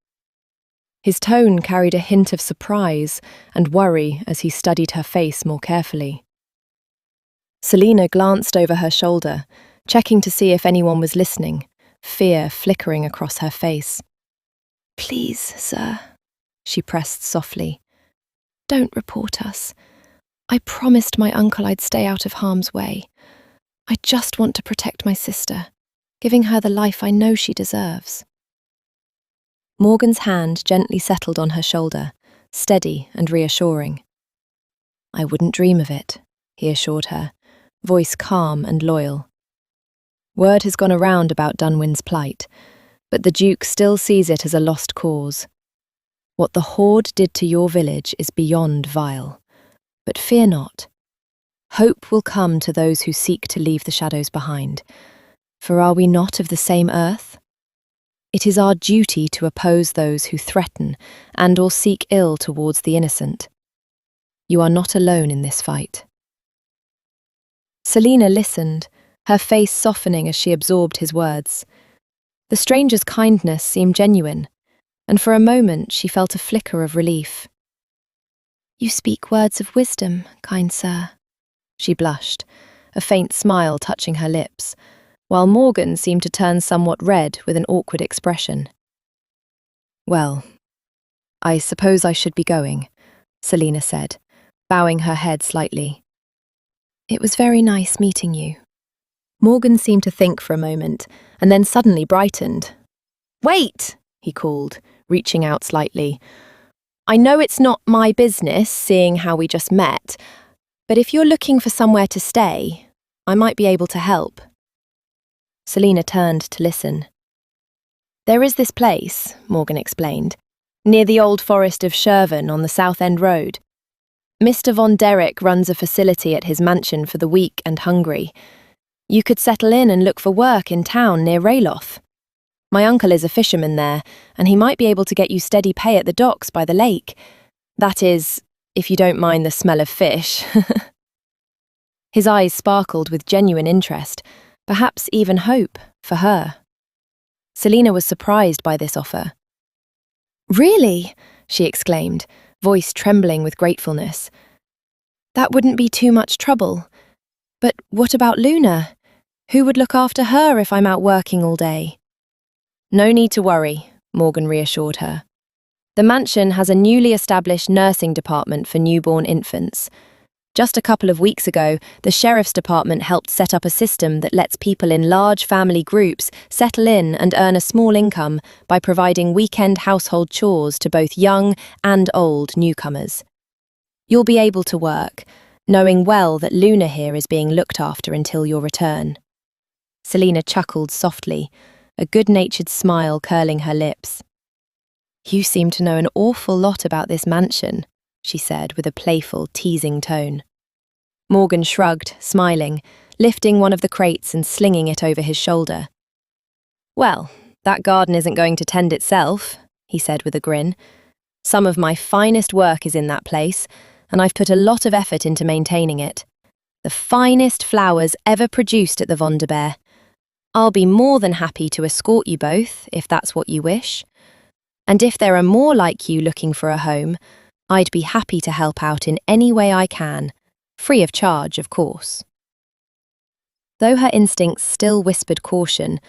His tone carried a hint of surprise and worry as he studied her face more carefully. Selina glanced over her shoulder, checking to see if anyone was listening, fear flickering across her face. "Please, sir," she pressed softly, "don't report us. I promised my uncle I'd stay out of harm's way. I just want to protect my sister, giving her the life I know she deserves." Morgan's hand gently settled on her shoulder, steady and reassuring. "I wouldn't dream of it," he assured her, voice calm and loyal. "Word has gone around about Dunwyn's plight, but the Duke still sees it as a lost cause. What the Horde did to your village is beyond vile. But fear not. Hope will come to those who seek to leave the shadows behind. For are we not of the same earth? It is our duty to oppose those who threaten and or seek ill towards the innocent. You are not alone in this fight." Selina listened, her face softening as she absorbed his words. The stranger's kindness seemed genuine, and for a moment she felt a flicker of relief. "You speak words of wisdom, kind sir," she blushed, a faint smile touching her lips, while Morgan seemed to turn somewhat red with an awkward expression. "Well, I suppose I should be going," Selina said, bowing her head slightly. "It was very nice meeting you." Morgan seemed to think for a moment, and then suddenly brightened. "Wait!" he called, reaching out slightly. "I know it's not my business, seeing how we just met, but if you're looking for somewhere to stay, I might be able to help." Selina turned to listen. "There is this place," Morgan explained, "near the old forest of Shervan on the South End Road. Mr. Von Derrick runs a facility at his mansion for the weak and hungry. You could settle in and look for work in town near Rayloth. My uncle is a fisherman there, and he might be able to get you steady pay at the docks by the lake. That is, if you don't mind the smell of fish." His eyes sparkled with genuine interest, perhaps even hope, for her. Selina was surprised by this offer. "Really?" she exclaimed, voice trembling with gratefulness. "That wouldn't be too much trouble. But what about Luna? Who would look after her if I'm out working all day?" "No need to worry," Morgan reassured her. "The mansion has a newly established nursing department for newborn infants. Just a couple of weeks ago, the sheriff's department helped set up a system that lets people in large family groups settle in and earn a small income by providing weekend household chores to both young and old newcomers. You'll be able to work, knowing well that Luna here is being looked after until your return." Selina chuckled softly, a good-natured smile curling her lips. "You seem to know an awful lot about this mansion," she said with a playful, teasing tone. Morgan shrugged, smiling, lifting one of the crates and slinging it over his shoulder. "Well, that garden isn't going to tend itself," he said with a grin. "Some of my finest work is in that place, and I've put a lot of effort into maintaining it. The finest flowers ever produced at the Von der Beer. I'll be more than happy to escort you both, if that's what you wish. And if there are more like you looking for a home, I'd be happy to help out in any way I can, free of charge, of course." Though her instincts still whispered caution,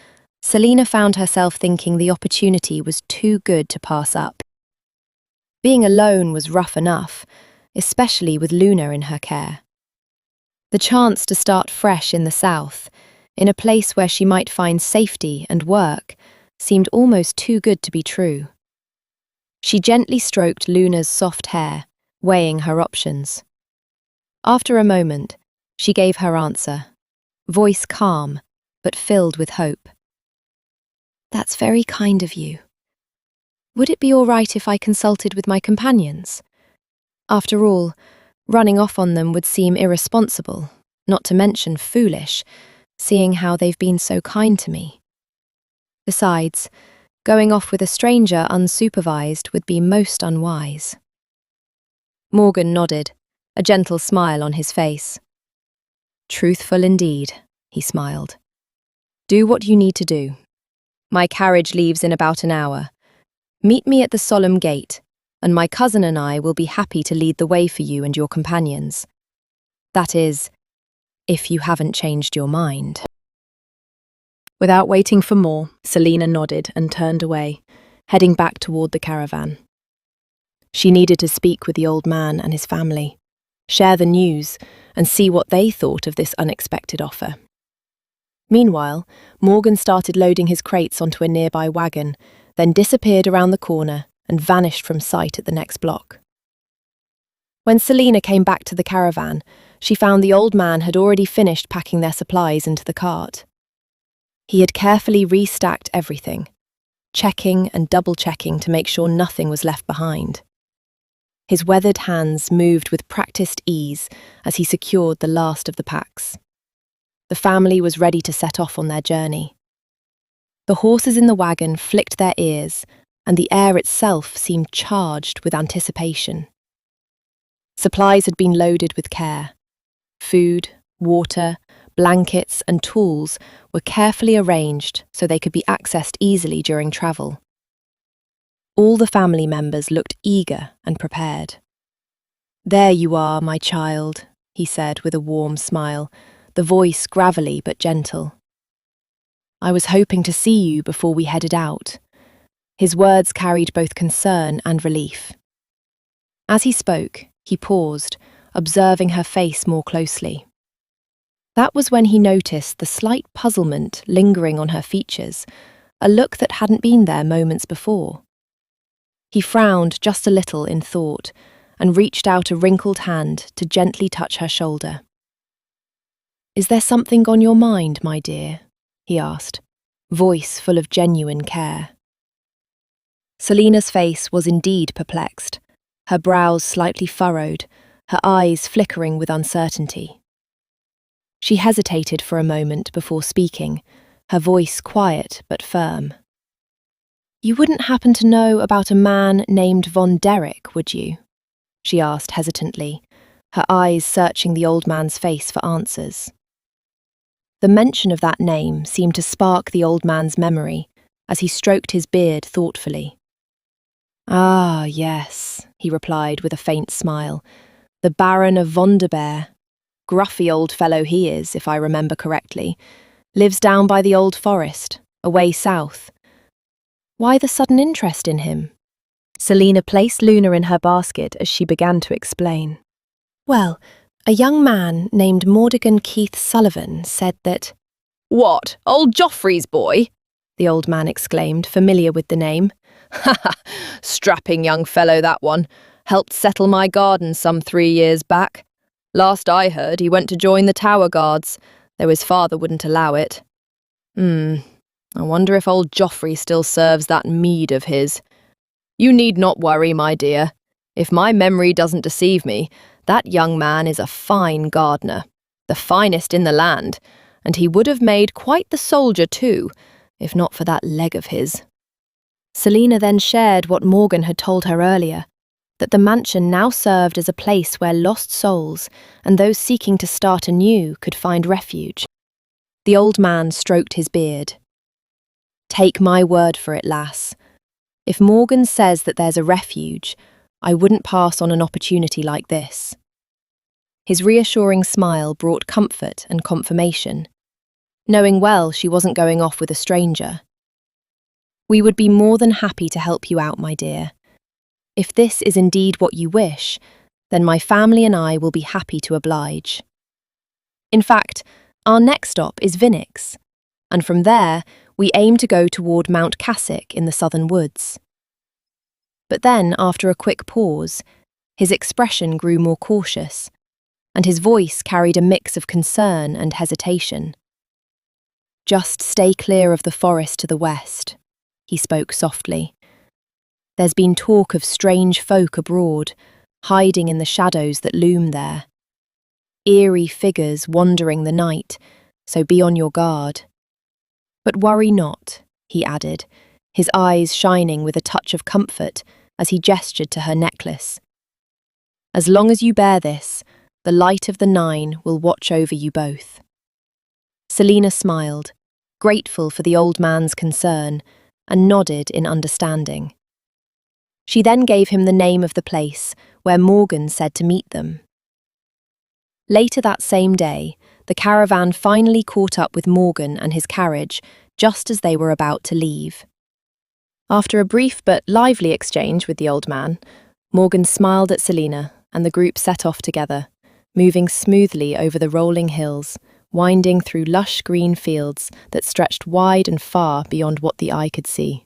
Selina found herself thinking the opportunity was too good to pass up. Being alone was rough enough, especially with Luna in her care. The chance to start fresh in the south, in a place where she might find safety and work, seemed almost too good to be true. She gently stroked Luna's soft hair, weighing her options. After a moment, she gave her answer, voice calm, but filled with hope. "That's very kind of you. Would it be all right if I consulted with my companions? After all, running off on them would seem irresponsible, not to mention foolish, seeing how they've been so kind to me. Besides, going off with a stranger unsupervised would be most unwise." Morgan nodded, a gentle smile on his face. "Truthful indeed," he smiled. "Do what you need to do. My carriage leaves in about an hour. Meet me at the solemn gate, and my cousin and I will be happy to lead the way for you and your companions. That is, if you haven't changed your mind." Without waiting for more, Selina nodded and turned away, heading back toward the caravan. She needed to speak with the old man and his family, share the news, and see what they thought of this unexpected offer. Meanwhile, Morgan started loading his crates onto a nearby wagon, then disappeared around the corner and vanished from sight at the next block. When Selina came back to the caravan, she found the old man had already finished packing their supplies into the cart. He had carefully restacked everything, checking and double-checking to make sure nothing was left behind. His weathered hands moved with practiced ease as he secured the last of the packs. The family was ready to set off on their journey. The horses in the wagon flicked their ears, and the air itself seemed charged with anticipation. Supplies had been loaded with care. Food, water, blankets, and tools were carefully arranged so they could be accessed easily during travel. All the family members looked eager and prepared. "There you are, my child," he said with a warm smile, the voice gravelly but gentle. I was hoping to see you before we headed out. His words carried both concern and relief. As he spoke, he paused, observing her face more closely. That was when he noticed the slight puzzlement lingering on her features, a look that hadn't been there moments before. He frowned just a little in thought and reached out a wrinkled hand to gently touch her shoulder. "Is there something on your mind, my dear?" he asked, voice full of genuine care. Selina's face was indeed perplexed, her brows slightly furrowed, her eyes flickering with uncertainty. She hesitated for a moment before speaking, her voice quiet but firm. "You wouldn't happen to know about a man named Von Derrick, would you?" she asked hesitantly, her eyes searching the old man's face for answers. The mention of that name seemed to spark the old man's memory as he stroked his beard thoughtfully. "Ah, yes," he replied with a faint smile. "The Baron of Vonderbeer. Gruffy old fellow he is, if I remember correctly. Lives down by the old forest, away south. Why the sudden interest in him?" Selina placed Luna in her basket as she began to explain. "Well, a young man named Mordigan Keith Sullivan said that—" "What, old Joffrey's boy?" the old man exclaimed, familiar with the name. "Ha ha, strapping young fellow that one. Helped settle my garden some 3 years back. Last I heard, he went to join the Tower Guards, though his father wouldn't allow it. I wonder if old Joffrey still serves that mead of his. You need not worry, my dear. If my memory doesn't deceive me, that young man is a fine gardener, the finest in the land, and he would have made quite the soldier too, if not for that leg of his." Selina then shared what Morgan had told her earlier, that the mansion now served as a place where lost souls and those seeking to start anew could find refuge. The old man stroked his beard. "Take my word for it, lass. If Morgan says that there's a refuge, I wouldn't pass on an opportunity like this." His reassuring smile brought comfort and confirmation, knowing well she wasn't going off with a stranger. "We would be more than happy to help you out, my dear. If this is indeed what you wish, then my family and I will be happy to oblige. In fact, our next stop is Vinix, and from there we aim to go toward Mount Cassick in the southern woods." But then, after a quick pause, his expression grew more cautious, and his voice carried a mix of concern and hesitation. "Just stay clear of the forest to the west," he spoke softly. "There's been talk of strange folk abroad, hiding in the shadows that loom there. Eerie figures wandering the night, so be on your guard. But worry not," he added, his eyes shining with a touch of comfort as he gestured to her necklace. "As long as you bear this, the light of the 9 will watch over you both." Selina smiled, grateful for the old man's concern, and nodded in understanding. She then gave him the name of the place where Morgan said to meet them. Later that same day, the caravan finally caught up with Morgan and his carriage just as they were about to leave. After a brief but lively exchange with the old man, Morgan smiled at Selina and the group set off together, moving smoothly over the rolling hills, winding through lush green fields that stretched wide and far beyond what the eye could see.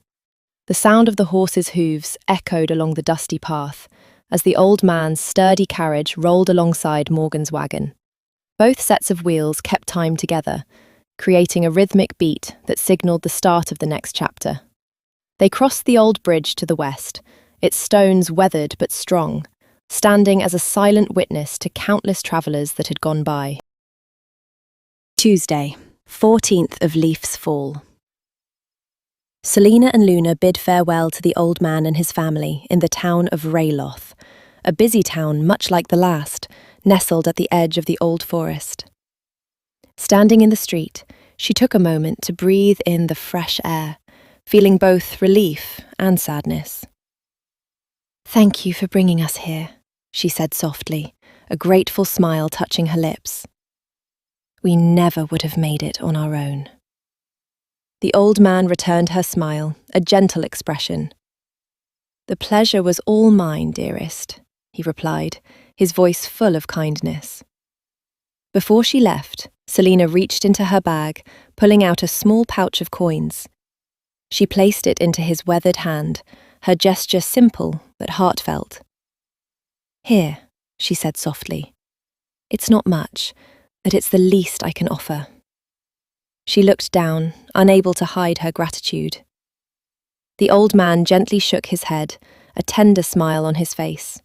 The sound of the horses' hooves echoed along the dusty path as the old man's sturdy carriage rolled alongside Morgan's wagon. Both sets of wheels kept time together, creating a rhythmic beat that signalled the start of the next chapter. They crossed the old bridge to the west, its stones weathered but strong, standing as a silent witness to countless travellers that had gone by. Tuesday, 14th of Leaf's Fall. Selina and Luna bid farewell to the old man and his family in the town of Rayloth, a busy town much like the last, nestled at the edge of the old forest. Standing in the street, she took a moment to breathe in the fresh air, feeling both relief and sadness. "Thank you for bringing us here," she said softly, a grateful smile touching her lips. We never would have made it on our own. The old man returned her smile, a gentle expression. The pleasure was all mine, dearest, he replied, his voice full of kindness. Before she left, Selina reached into her bag, pulling out a small pouch of coins. She placed it into his weathered hand, her gesture simple but heartfelt. Here, she said softly. It's not much, but it's the least I can offer. She looked down, unable to hide her gratitude. The old man gently shook his head, a tender smile on his face.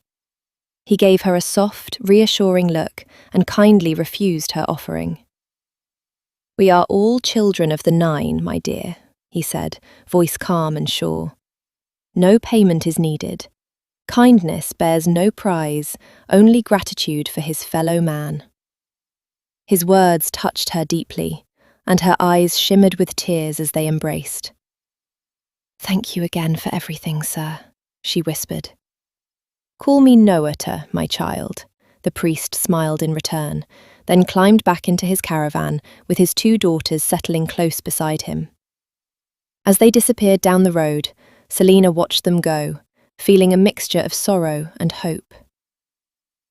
He gave her a soft, reassuring look and kindly refused her offering. We are all children of the 9, my dear, he said, voice calm and sure. No payment is needed. Kindness bears no prize, only gratitude for his fellow man. His words touched her deeply, and her eyes shimmered with tears as they embraced. Thank you again for everything, sir, she whispered. Call me Noata, my child, the priest smiled in return, then climbed back into his caravan with his 2 daughters settling close beside him. As they disappeared down the road, Selina watched them go, feeling a mixture of sorrow and hope.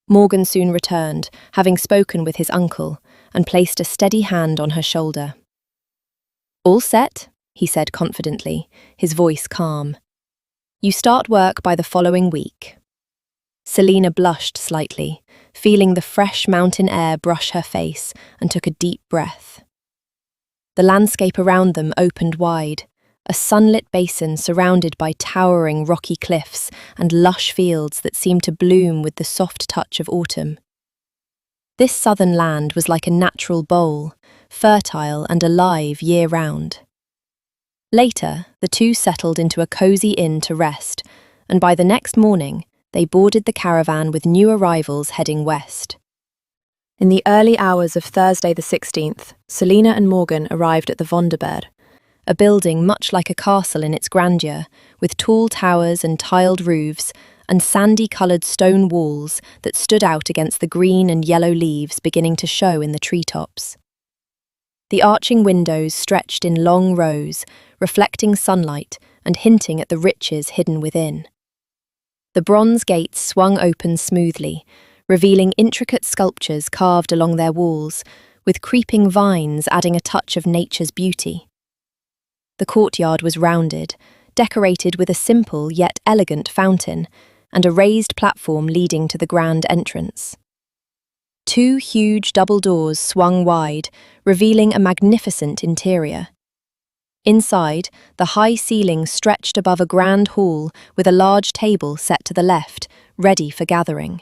Morgan soon returned, having spoken with his uncle, and placed a steady hand on her shoulder. All set, he said confidently, his voice calm. You start work by the following week. Selina blushed slightly, feeling the fresh mountain air brush her face, and took a deep breath. The landscape around them opened wide, a sunlit basin surrounded by towering rocky cliffs and lush fields that seemed to bloom with the soft touch of autumn. This southern land was like a natural bowl, fertile and alive year-round. Later, the 2 settled into a cosy inn to rest, and by the next morning, they boarded the caravan with new arrivals heading west. In the early hours of Thursday the 16th, Selina and Morgan arrived at the Vonderberg, a building much like a castle in its grandeur, with tall towers and tiled roofs and sandy-coloured stone walls that stood out against the green and yellow leaves beginning to show in the treetops. The arching windows stretched in long rows, reflecting sunlight and hinting at the riches hidden within. The bronze gates swung open smoothly, revealing intricate sculptures carved along their walls, with creeping vines adding a touch of nature's beauty. The courtyard was rounded, decorated with a simple yet elegant fountain, and a raised platform leading to the grand entrance. 2 huge double doors swung wide, revealing a magnificent interior. Inside, the high ceiling stretched above a grand hall with a large table set to the left, ready for gathering.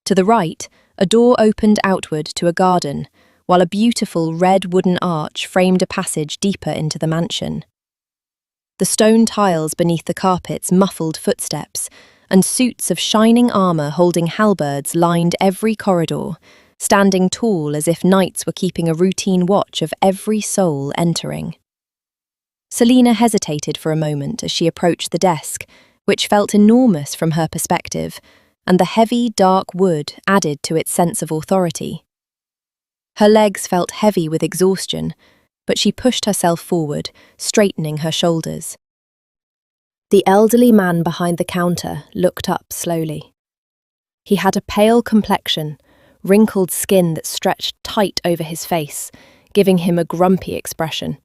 To the right, a door opened outward to a garden, while a beautiful red wooden arch framed a passage deeper into the mansion. The stone tiles beneath the carpets muffled footsteps, and suits of shining armour holding halberds lined every corridor, standing tall as if knights were keeping a routine watch of every soul entering. Selina hesitated for a moment as she approached the desk, which felt enormous from her perspective, and the heavy, dark wood added to its sense of authority. Her legs felt heavy with exhaustion, but she pushed herself forward, straightening her shoulders. The elderly man behind the counter looked up slowly. He had a pale complexion, wrinkled skin that stretched tight over his face, giving him a grumpy expression.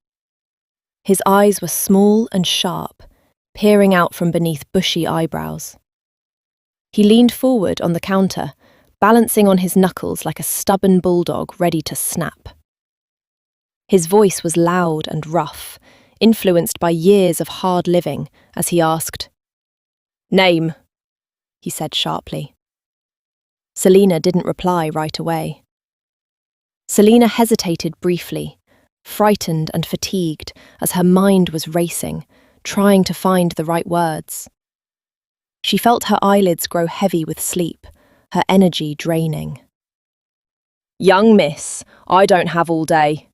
His eyes were small and sharp, peering out from beneath bushy eyebrows. He leaned forward on the counter, balancing on his knuckles like a stubborn bulldog ready to snap. His voice was loud and rough, influenced by years of hard living, as he asked, "Name," he said sharply. Selina didn't reply right away. Selina hesitated briefly, frightened and fatigued as her mind was racing, trying to find the right words. She felt her eyelids grow heavy with sleep, her energy draining. "Young miss, I don't have all day,"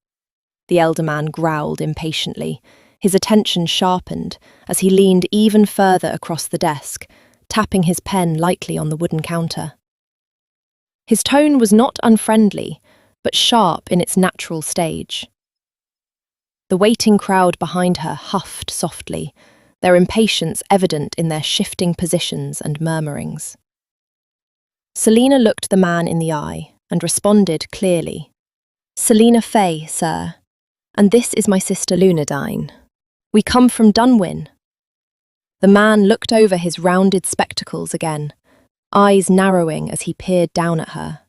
the elder man growled impatiently, his attention sharpened as he leaned even further across the desk, tapping his pen lightly on the wooden counter. His tone was not unfriendly, but sharp in its natural stage. The waiting crowd behind her huffed softly, their impatience evident in their shifting positions and murmurings. Selina looked the man in the eye and responded clearly. "Selina Fay, sir, and this is my sister Lunadine. We come from Dunwyn." The man looked over his rounded spectacles again, eyes narrowing as he peered down at her.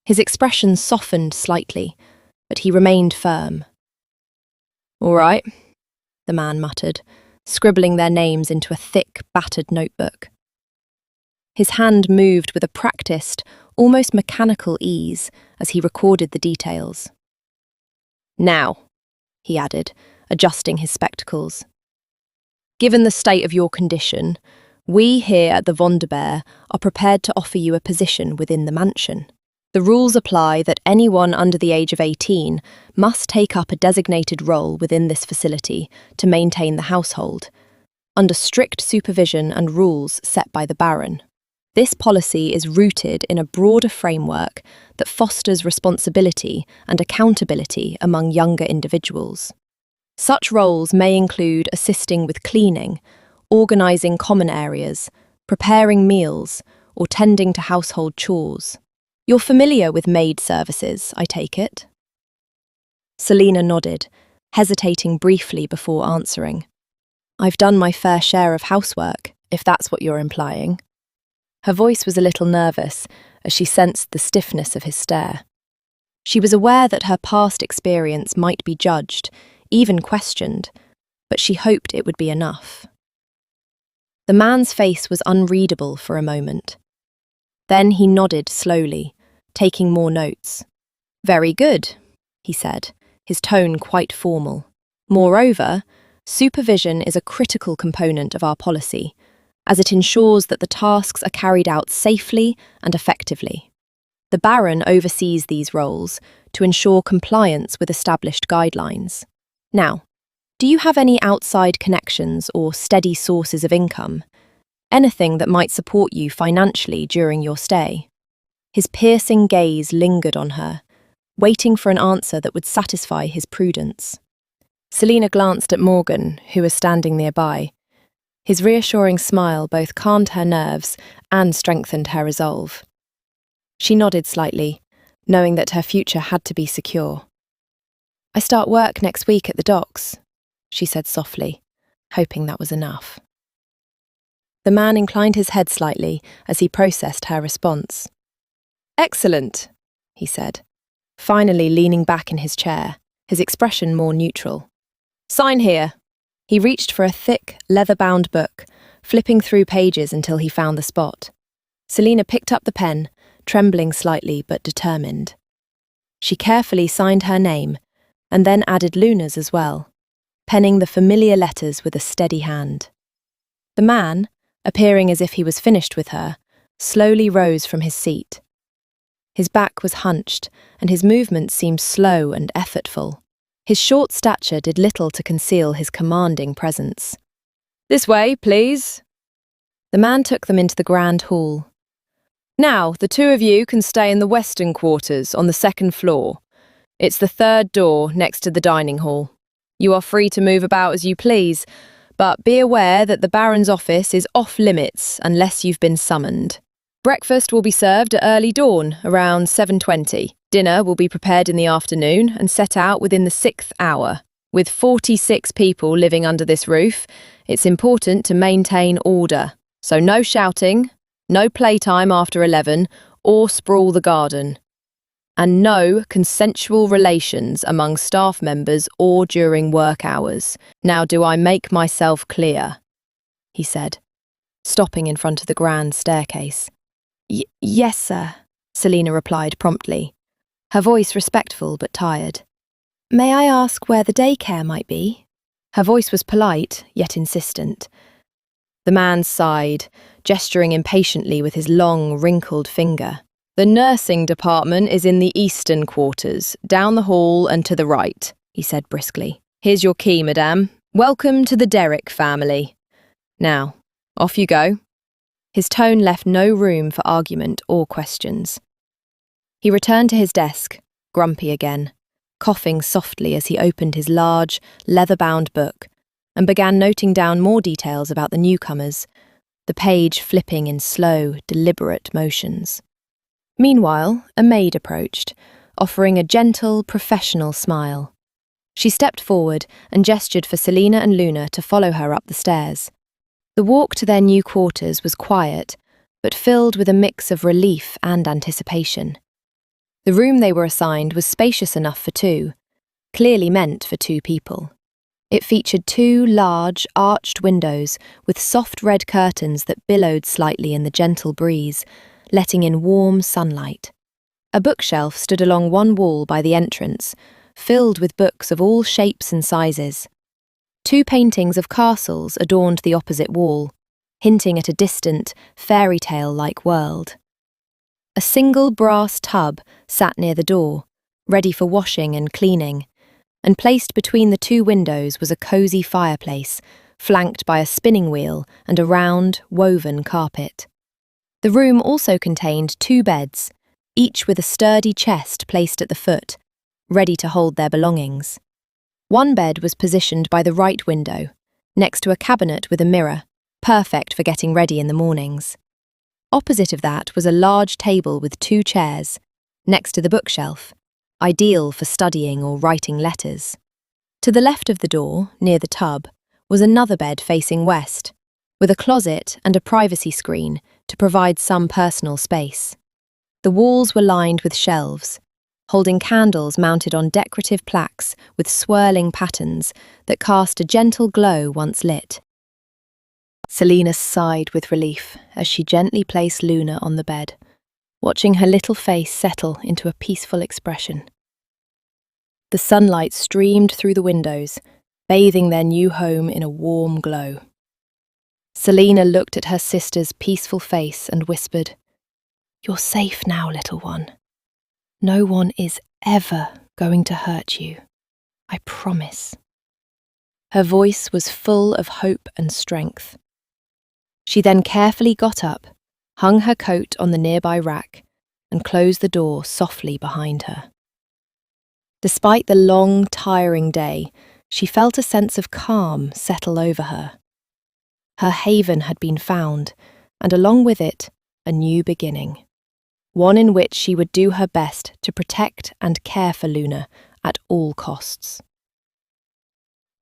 His expression softened slightly, but he remained firm. "All right," the man muttered, scribbling their names into a thick, battered notebook. His hand moved with a practiced, almost mechanical ease as he recorded the details. "Now," he added, adjusting his spectacles. "Given the state of your condition, we here at the Vonderbeer are prepared to offer you a position within the mansion. The rules apply that anyone under the age of 18 must take up a designated role within this facility to maintain the household, under strict supervision and rules set by the Baron. This policy is rooted in a broader framework that fosters responsibility and accountability among younger individuals. Such roles may include assisting with cleaning, organising common areas, preparing meals, or tending to household chores. You're familiar with maid services, I take it?" Selina nodded, hesitating briefly before answering. "I've done my fair share of housework, if that's what you're implying." Her voice was a little nervous as she sensed the stiffness of his stare. She was aware that her past experience might be judged, even questioned, but she hoped it would be enough. The man's face was unreadable for a moment. Then he nodded slowly, taking more notes. "Very good," he said, his tone quite formal. "Moreover, supervision is a critical component of our policy, as it ensures that the tasks are carried out safely and effectively. The Baron oversees these roles to ensure compliance with established guidelines. Now, do you have any outside connections or steady sources of income? Anything that might support you financially during your stay?" His piercing gaze lingered on her, waiting for an answer that would satisfy his prudence. Selina glanced at Morgan, who was standing nearby. His reassuring smile both calmed her nerves and strengthened her resolve. She nodded slightly, knowing that her future had to be secure. "I start work next week at the docks," she said softly, hoping that was enough. The man inclined his head slightly as he processed her response. "Excellent," he said, finally leaning back in his chair, his expression more neutral. "Sign here." He reached for a thick, leather-bound book, flipping through pages until he found the spot. Selina picked up the pen, trembling slightly but determined. She carefully signed her name, and then added Luna's as well, penning the familiar letters with a steady hand. The man, appearing as if he was finished with her, slowly rose from his seat. His back was hunched, and his movements seemed slow and effortful. His short stature did little to conceal his commanding presence. "This way, please." The man took them into the grand hall. "Now, the two of you can stay in the western quarters on the second floor. It's the third door next to the dining hall. You are free to move about as you please, but be aware that the Baron's office is off limits unless you've been summoned. Breakfast will be served at early dawn, around 7:20. Dinner will be prepared in the afternoon and set out within the 6th hour. With 46 people living under this roof, it's important to maintain order. So no shouting, no playtime after 11, or sprawl the garden. And no consensual relations among staff members or during work hours. Now do I make myself clear?" he said, stopping in front of the grand staircase. Yes, sir," Selina replied promptly, her voice respectful but tired. "May I ask where the daycare might be?" Her voice was polite, yet insistent. The man sighed, gesturing impatiently with his long, wrinkled finger. "The nursing department is in the eastern quarters, down the hall and to the right," he said briskly. "Here's your key, madame. Welcome to the Derrick family. Now, off you go." His tone left no room for argument or questions. He returned to his desk, grumpy again, coughing softly as he opened his large, leather-bound book and began noting down more details about the newcomers, the page flipping in slow, deliberate motions. Meanwhile, a maid approached, offering a gentle, professional smile. She stepped forward and gestured for Selina and Luna to follow her up the stairs. The walk to their new quarters was quiet, but filled with a mix of relief and anticipation. The room they were assigned was spacious enough for two, clearly meant for two people. It featured two large, arched windows with soft red curtains that billowed slightly in the gentle breeze, letting in warm sunlight. A bookshelf stood along one wall by the entrance, filled with books of all shapes and sizes. Two paintings of castles adorned the opposite wall, hinting at a distant, fairy tale-like world. A single brass tub sat near the door, ready for washing and cleaning, and placed between the two windows was a cosy fireplace, flanked by a spinning wheel and a round, woven carpet. The room also contained two beds, each with a sturdy chest placed at the foot, ready to hold their belongings. One bed was positioned by the right window, next to a cabinet with a mirror, perfect for getting ready in the mornings. Opposite of that was a large table with two chairs, next to the bookshelf, ideal for studying or writing letters. To the left of the door, near the tub, was another bed facing west, with a closet and a privacy screen to provide some personal space. The walls were lined with shelves, holding candles mounted on decorative plaques with swirling patterns that cast a gentle glow once lit. Selina sighed with relief as she gently placed Luna on the bed, watching her little face settle into a peaceful expression. The sunlight streamed through the windows, bathing their new home in a warm glow. Selina looked at her sister's peaceful face and whispered, "You're safe now, little one. No one is ever going to hurt you. I promise." Her voice was full of hope and strength. She then carefully got up, hung her coat on the nearby rack, and closed the door softly behind her. Despite the long, tiring day, she felt a sense of calm settle over her. Her haven had been found, and along with it, a new beginning. One in which she would do her best to protect and care for Luna at all costs.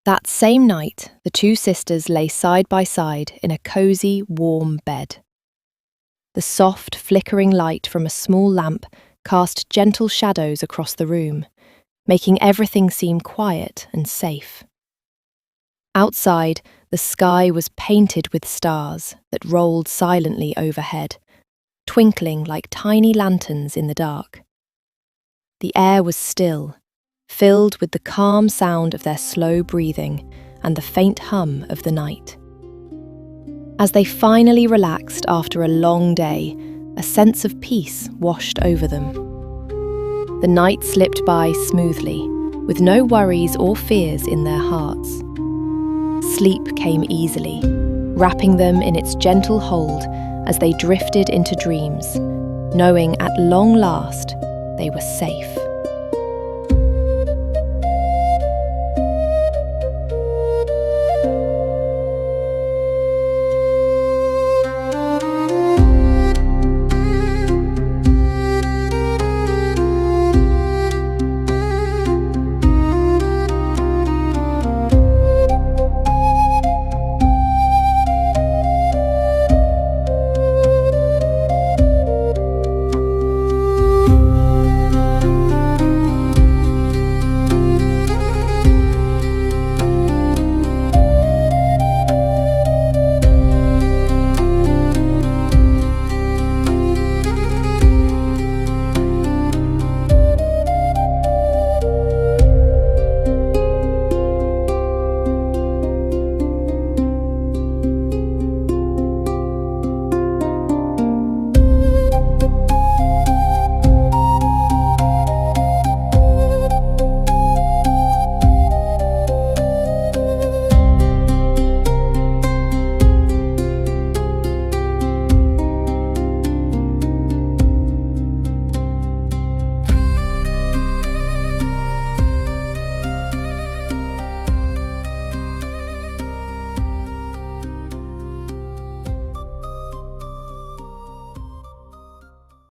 That same night, the two sisters lay side by side in a cosy, warm bed. The soft, flickering light from a small lamp cast gentle shadows across the room, making everything seem quiet and safe. Outside, the sky was painted with stars that rolled silently overhead, twinkling like tiny lanterns in the dark. The air was still, filled with the calm sound of their slow breathing and the faint hum of the night. As they finally relaxed after a long day, a sense of peace washed over them. The night slipped by smoothly, with no worries or fears in their hearts. Sleep came easily, wrapping them in its gentle hold as they drifted into dreams, knowing at long last they were safe.